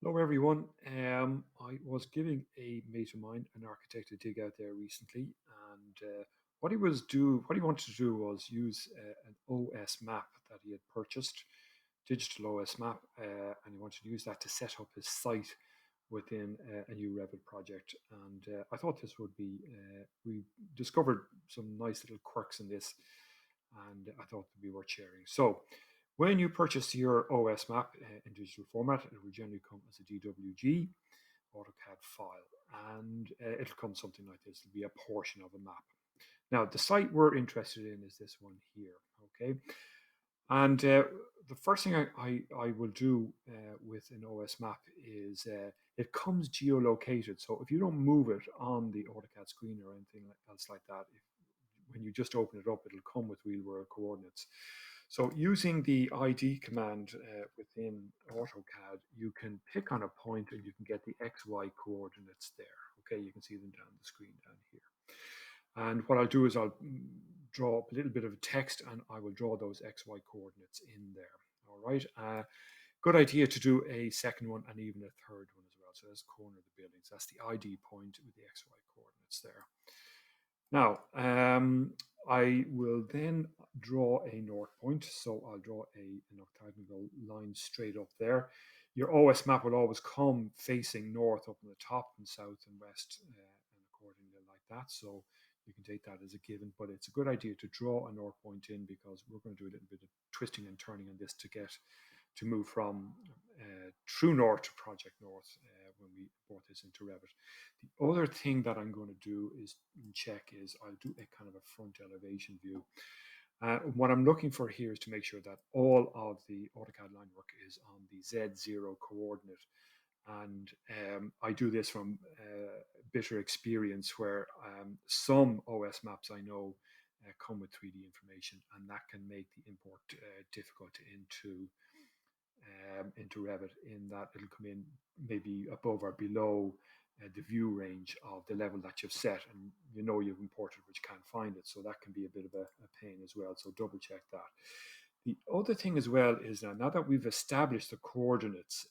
Hello, everyone. I was giving a mate of mine, an architect, a dig out there recently, and what he wanted to do was use an OS map that he had purchased, digital OS map, and he wanted to use that to set up his site within a new Revit project. And I thought this would be. We discovered some nice little quirks in this, and I thought it would be worth sharing. So, when you purchase your OS map in digital format, it will generally come as a DWG AutoCAD file, and it'll come something like this. It'll be a portion of a map. Now, the site we're interested in is this one here, okay? And the first thing I will do with an OS map is it comes geolocated. So if you don't move it on the AutoCAD screen or anything else like that, when you just open it up, it'll come with real world coordinates. So using the ID command within AutoCAD, you can pick on a point and you can get the XY coordinates there. Okay, you can see them down the screen down here. And what I'll do is I'll draw up a little bit of text and I will draw those XY coordinates in there. All right. Good idea to do a second one and even a third one as well. So that's corner of the buildings. That's the ID point with the XY coordinates there. Now, I will then draw a north point. So I'll draw an octagonal line straight up there. Your OS map will always come facing north up on the top and south and west and accordingly like that. So you can take that as a given, but it's a good idea to draw a north point in because we're going to do a little bit of twisting and turning on this to move from true north to project north when we import this into Revit. The other thing that I'm going to do is check is I'll do a kind of a front elevation view. What I'm looking for here is to make sure that all of the AutoCAD line work is on the Z0 coordinate. And I do this from bitter experience where some OS maps I know come with 3D information, and that can make the import difficult into Revit in that it'll come in maybe above or below the view range of the level that you've set, and you know you've imported but you can't find it, so that can be a bit of a pain as well, so double check that. The other thing as well is now that we've established the coordinates,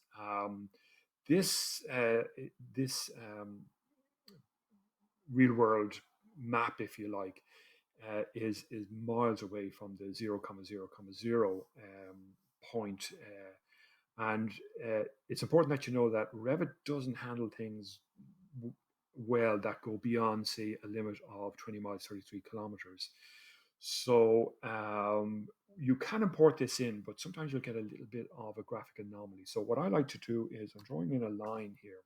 this real world map, if you like, is miles away from the 0,0,0 point. And it's important that you know that Revit doesn't handle things well that go beyond, say, a limit of 20 miles, 33 kilometers. So you can import this in, but sometimes you'll get a little bit of a graphic anomaly. So what I like to do is I'm drawing in a line here.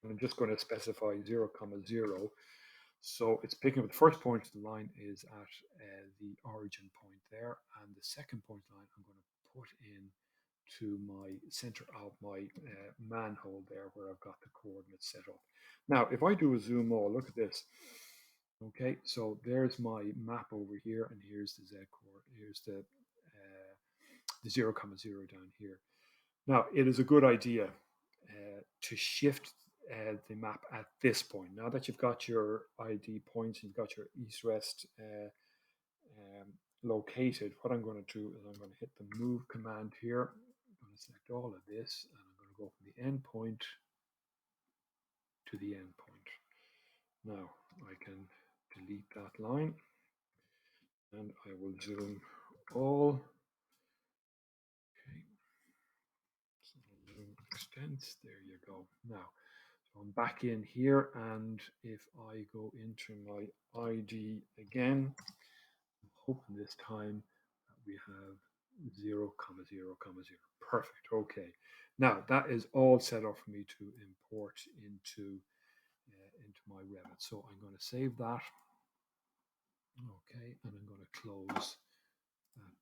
And I'm just going to specify 0,0. So it's picking up the first point of the line is at the origin point there. And the second point line I'm going to put in to my center of my manhole there where I've got the coordinates set up. Now, if I do a zoom all, look at this. Okay, so there's my map over here, and here's the Z core. Here's the 0,0 down here. Now, it is a good idea to shift the map at this point. Now that you've got your ID points, you've got your east-west located, what I'm going to do is I'm going to hit the move command here. I'm going to select all of this, and I'm going to go from the end point to the end point. Now I can delete that line, and I will zoom all. Okay, so zoom extents. There you go. Now so I'm back in here, and if I go into my ID again, I'm hoping this time that we have 0,0,0. Perfect. Okay. Now that is all set up for me to import into my Revit. So I'm going to save that. Okay, and I'm going to close that down.